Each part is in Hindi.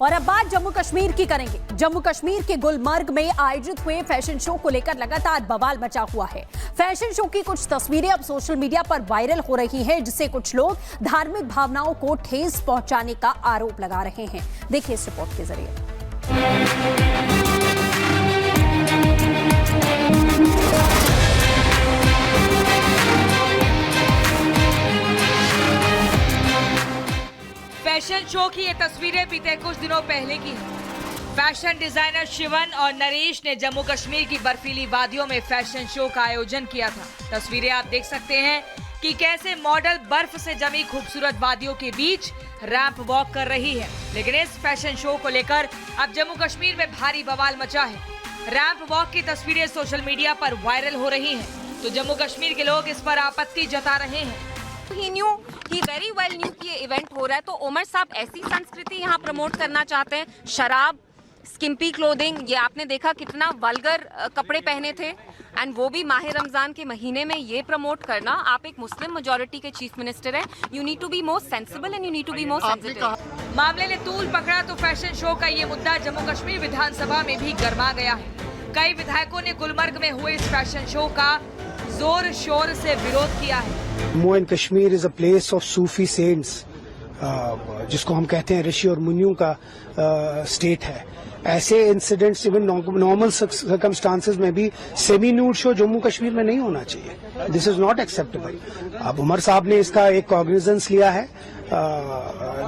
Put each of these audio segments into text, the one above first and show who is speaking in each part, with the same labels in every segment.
Speaker 1: और अब बात जम्मू कश्मीर की करेंगे। जम्मू कश्मीर के गुलमर्ग में आयोजित हुए फैशन शो को लेकर लगातार बवाल मचा हुआ है। फैशन शो की कुछ तस्वीरें अब सोशल मीडिया पर वायरल हो रही हैं, जिससे कुछ लोग धार्मिक भावनाओं को ठेस पहुंचाने का आरोप लगा रहे हैं। देखिए इस रिपोर्ट के जरिए।
Speaker 2: फैशन शो की ये तस्वीरें बीते कुछ दिनों पहले की हैं। फैशन डिजाइनर शिवन और नरेश ने जम्मू कश्मीर की बर्फीली वादियों में फैशन शो का आयोजन किया था। तस्वीरें आप देख सकते हैं कि कैसे मॉडल बर्फ से जमी खूबसूरत वादियों के बीच रैंप वॉक कर रही है। लेकिन इस फैशन शो को लेकर अब जम्मू कश्मीर में भारी बवाल मचा है। रैंप वॉक की तस्वीरें सोशल मीडिया पर वायरल हो रही हैं, तो जम्मू कश्मीर के लोग इस पर आपत्ति जता रहे हैं।
Speaker 3: ही वेरी वेल न्यू कि ये इवेंट हो रहा है, तो उमर साहब ऐसी संस्कृति यहाँ प्रमोट करना चाहते हैं। शराब, स्किम्पी क्लोथिंग, ये आपने देखा कितना वल्गर कपड़े पहने थे, एंड वो भी माह रमजान के महीने में ये प्रमोट करना। आप एक मुस्लिम मेजॉरिटी के चीफ मिनिस्टर हैं, you need to be more sensible and you need to be more sensitive.
Speaker 2: मामले ने तूल पकड़ा तो फैशन शो का ये मुद्दा जम्मू कश्मीर विधानसभा में भी गर्मा गया है। कई विधायकों ने गुलमर्ग में हुए इस फैशन शो का जोर शोर से विरोध किया है।
Speaker 4: Jammu and Kashmir is a place of Sufi cents, जिसको हम कहते हैं ऋषि और मुनियों का स्टेट है। ऐसे इंसिडेंट्स इवन नॉर्मल सर्कमस्टांसेस में भी semi nude show Jammu Kashmir में नहीं होना चाहिए। This is not acceptable. अब उमर साहब ने इसका एक कॉग्निजेंस लिया है,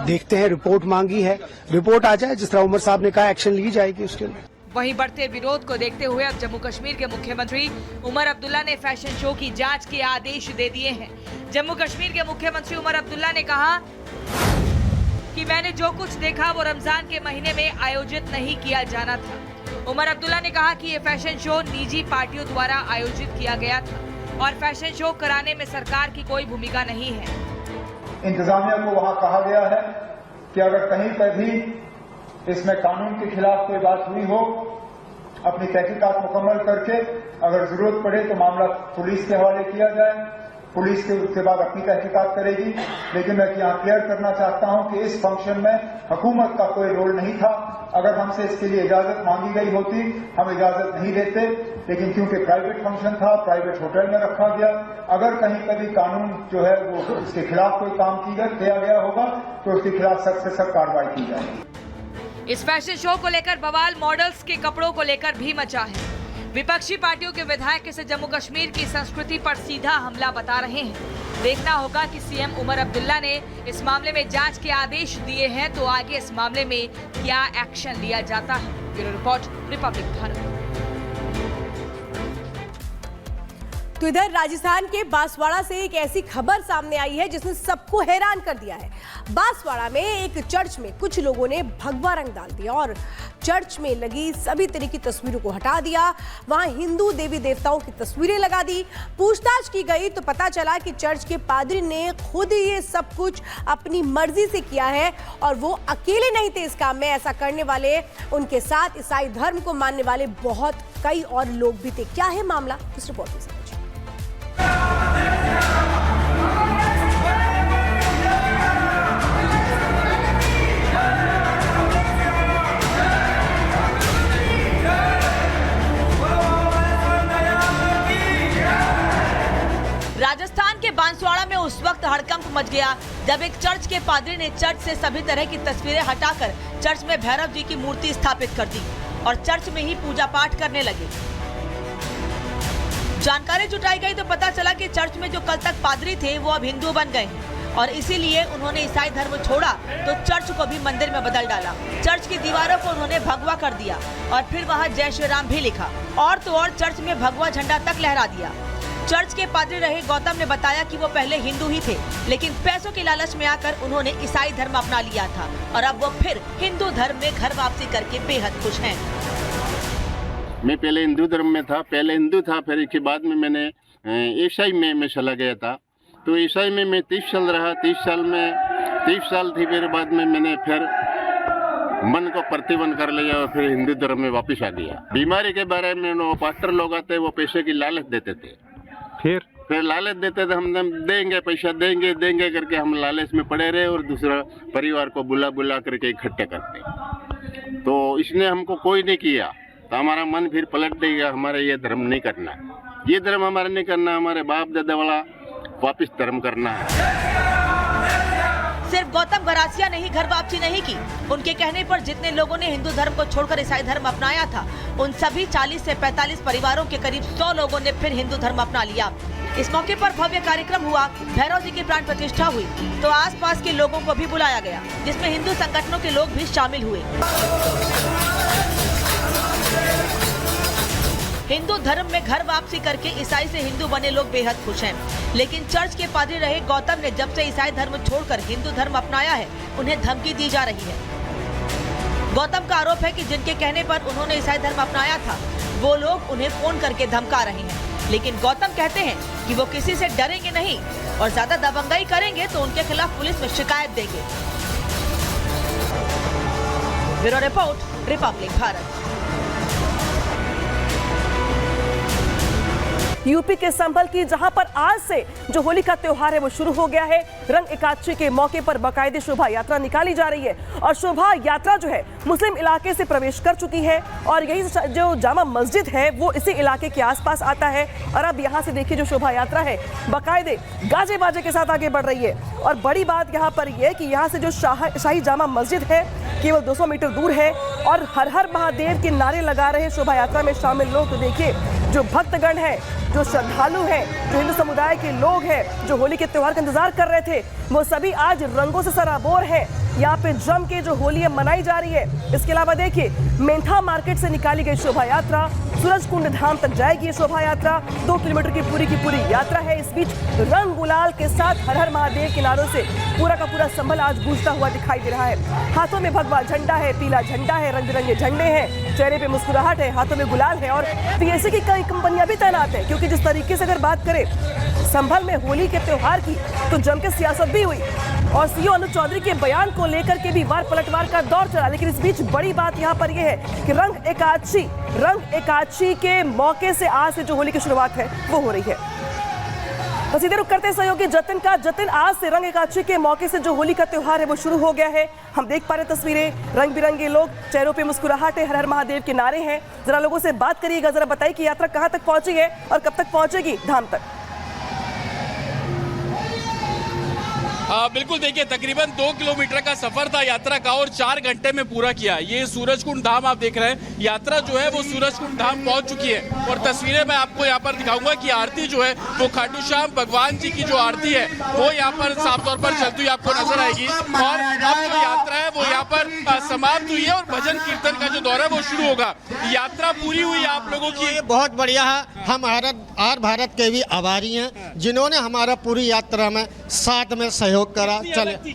Speaker 4: देखते हैं, रिपोर्ट मांगी है, रिपोर्ट आ जाए, जिस तरह उमर साहब ने कहा एक्शन ली जाएगी उसके लिए।
Speaker 2: वहीं बढ़ते विरोध को देखते हुए अब जम्मू कश्मीर के मुख्यमंत्री उमर अब्दुल्ला ने फैशन शो की जांच के आदेश दे दिए हैं। जम्मू कश्मीर के मुख्यमंत्री उमर अब्दुल्ला ने कहा कि मैंने जो कुछ देखा वो रमजान के महीने में आयोजित नहीं किया जाना था। उमर अब्दुल्ला ने कहा कि ये फैशन शो निजी पार्टियों द्वारा आयोजित किया गया था और फैशन शो कराने में सरकार की कोई भूमिका नहीं है।
Speaker 5: इंतजामिया को वहाँ कहा गया है कि अगर कहीं पर भी इसमें कानून के खिलाफ कोई बात हुई हो, अपनी तहकीकात मुकम्मल करके अगर जरूरत पड़े तो मामला पुलिस के हवाले किया जाए। पुलिस के उसके बाद अपनी तहकीकात करेगी। लेकिन मैं यहाँ क्लियर करना चाहता हूँ कि इस फंक्शन में हुकूमत का कोई रोल नहीं था। अगर हमसे इसके लिए इजाजत मांगी गई होती, हम इजाजत नहीं देते, लेकिन क्योंकि प्राइवेट फंक्शन था, प्राइवेट होटल में रखा गया। अगर कहीं कभी कानून जो है वो उसके खिलाफ कोई काम किया गया होगा तो उसके खिलाफ सख्त से सख्त कार्रवाई की जाएगी।
Speaker 2: इस फैशन शो को लेकर बवाल मॉडल्स के कपड़ों को लेकर भी मचा है। विपक्षी पार्टियों के विधायक इसे जम्मू कश्मीर की संस्कृति पर सीधा हमला बता रहे हैं। देखना होगा कि सीएम उमर अब्दुल्ला ने इस मामले में जांच के आदेश दिए हैं, तो आगे इस मामले में क्या एक्शन लिया जाता है। Bureau report, Republic Bharat.
Speaker 6: तो इधर राजस्थान के बांसवाड़ा से एक ऐसी खबर सामने आई है जिसने सबको हैरान कर दिया है। बांसवाड़ा में एक चर्च में कुछ लोगों ने भगवा रंग डाल दिया और चर्च में लगी सभी तरह की तस्वीरों को हटा दिया। वहां हिंदू देवी देवताओं की तस्वीरें लगा दी। पूछताछ की गई तो पता चला कि चर्च के पादरी ने खुद ही ये सब कुछ अपनी मर्जी से किया है और वो अकेले नहीं थे इस काम में। ऐसा करने वाले, उनके साथ ईसाई धर्म को मानने वाले बहुत कई और लोग भी थे। क्या है मामला, इस रिपोर्ट में समझिए।
Speaker 2: राजस्थान के बांसवाड़ा में उस वक्त हड़कंप मच गया जब एक चर्च के पादरी ने चर्च से सभी तरह की तस्वीरें हटाकर चर्च में भैरव जी की मूर्ति स्थापित कर दी और चर्च में ही पूजा पाठ करने लगे। जानकारी जुटाई गई तो पता चला कि चर्च में जो कल तक पादरी थे वो अब हिंदू बन गए और इसीलिए उन्होंने ईसाई धर्म छोड़ा तो चर्च को भी मंदिर में बदल डाला। चर्च की दीवारों को उन्होंने भगवा कर दिया और फिर वहाँ जय श्री राम भी लिखा और तो और चर्च में भगवा झंडा तक लहरा दिया। चर्च के पादरी रहे गौतम ने बताया कि वो पहले हिंदू ही थे, लेकिन पैसों के लालच में आकर उन्होंने ईसाई धर्म अपना लिया था और अब वो फिर हिंदू धर्म में घर वापसी करके बेहद खुश हैं।
Speaker 7: मैं पहले हिंदू धर्म में था, पहले हिंदू था, फिर इसके बाद में मैंने ईसाई में मैं चला गया था। तो ईसाई में मैं 30 साल रहा। 30 साल थी, फिर बाद में मैंने फिर मन को प्रतिबंध कर लिया और फिर हिंदू धर्म में वापस आ गया। बीमारी के बारे में वो पास्टर लोग आते, वो पैसे की लालच देते थे। फिर लालच देते थे, हम देंगे, पैसा देंगे करके हम लालच में पड़े रहे और दूसरा परिवार को बुला करके इकट्ठे करते। तो इसने हमको कोई नहीं किया, तो हमारा मन फिर पलट देगा, हमारा ये धर्म नहीं करना, ये धर्म हमारा नहीं करना, हमारे बाप दादा वाला वापिस धर्म करना है।
Speaker 2: सिर्फ गौतम गरासिया ने ही घर वापसी नहीं की। उनके कहने पर जितने लोगों ने हिंदू धर्म को छोड़कर ईसाई धर्म अपनाया था, उन सभी 40 से 45 परिवारों के करीब 100 लोगों ने फिर हिंदू धर्म अपना लिया। इस मौके पर भव्य कार्यक्रम हुआ, भैरव जी की प्राण प्रतिष्ठा हुई, तो आसपास के लोगों को भी बुलाया गया, जिसमें हिंदू संगठनों के लोग भी शामिल हुए। हिंदू धर्म में घर वापसी करके ईसाई से हिंदू बने लोग बेहद खुश हैं, लेकिन चर्च के पादरी रहे गौतम ने जब से ईसाई धर्म छोड़कर हिंदू धर्म अपनाया है, उन्हें धमकी दी जा रही है। गौतम का आरोप है कि जिनके कहने पर उन्होंने ईसाई धर्म अपनाया था, वो लोग उन्हें फोन करके धमका रहे हैं, लेकिन गौतम कहते हैं कि वो किसी से डरेंगे नहीं और ज्यादा दबंगाई करेंगे तो उनके खिलाफ पुलिस में शिकायत देंगे। Bureau report, Republic Bharat.
Speaker 6: UP के संभल की जहां पर आज से जो होली का त्योहार है वो शुरू हो गया है। रंग एकादशी के मौके पर बाकायदे शोभा यात्रा निकाली जा रही है और शोभा यात्रा जो है मुस्लिम इलाके से प्रवेश कर चुकी है और यही जो जामा मस्जिद है वो इसी इलाके के आसपास आता है। और अब यहाँ से देखिए जो शोभा यात्रा है बाकायदे गाजे बाजे के साथ आगे बढ़ रही है। और बड़ी बात यहाँ पर यह कि यहाँ से जो शाही जामा मस्जिद है केवल 200 मीटर दूर है और हर हर महादेव के नारे लगा रहे शोभा यात्रा में शामिल लोग। तो देखिए जो भक्तगण है, जो श्रद्धालु हैं, जो हिंदू समुदाय के लोग हैं, जो होली के त्योहार का इंतजार कर रहे थे, वो सभी आज रंगों से सराबोर है। यहाँ पे जम के जो होली है मनाई जा रही है। इसके अलावा देखिए मेंथा मार्केट से निकाली गई शोभा यात्रा सूरज कुंड धाम तक जाएगी। ये शोभा यात्रा 2 किलोमीटर की पूरी यात्रा है। इस बीच रंग गुलाल के साथ हर हर महादेव के नारों से पूरा का पूरा संभल आज गूंजता हुआ दिखाई दे रहा है। हाथों में भगवा झंडा है, पीला झंडा है, रंग बिरंगे झंडे हैं, चेहरे पे मुस्कुराहट है, हाथों में गुलाल है और पीएसए की कई कंपनियां भी तैनात है। क्योंकि जिस तरीके से अगर बात करें संभल में होली के त्योहार की तो जम के सियासत भी हुई और सीओ अनुज चौधरी के बयान को लेकर के भी वार पलटवार का दौर चला। लेकिन इस बीच बड़ी बात यहाँ पर यह है कि रंग एकादशी के मौके से आज से जो होली की शुरुआत है वो हो रही है। तो सीधे रुक करते सहयोगी जतिन का। जतिन, आज से रंग एकादशी के मौके से जो होली का त्योहार है वो शुरू हो गया है। हम देख पा रहे तस्वीरें, रंग बिरंगे लोग, चेहरों पे मुस्कुराहट है, हर हर महादेव के नारे हैं। जरा लोगों से बात करिएगा, जरा बताइए कि यात्रा कहाँ तक पहुंची है और कब तक पहुंचेगी धाम तक।
Speaker 8: बिल्कुल, देखिए तकरीबन 2 किलोमीटर का सफर था यात्रा का और 4 घंटे में पूरा किया। ये सूरजकुंड धाम आप देख रहे हैं, यात्रा जो है वो सूरजकुंड धाम पहुंच चुकी है और तस्वीरें मैं आपको यहाँ पर दिखाऊंगा कि आरती जो है वो खाटू श्याम भगवान जी की जो आरती है वो यहाँ पर साफ तौर पर चलती हुई आपको नजर आएगी। और अब जो यात्रा है वो यहाँ पर समाप्त हुई है और भजन कीर्तन का जो दौर है वो शुरू होगा। यात्रा पूरी हुई आप लोगों की,
Speaker 9: बहुत बढ़िया है। हम भारत के भी आभारी हैं जिन्होंने हमारा पूरी यात्रा में साथ में सहयोग करा। चले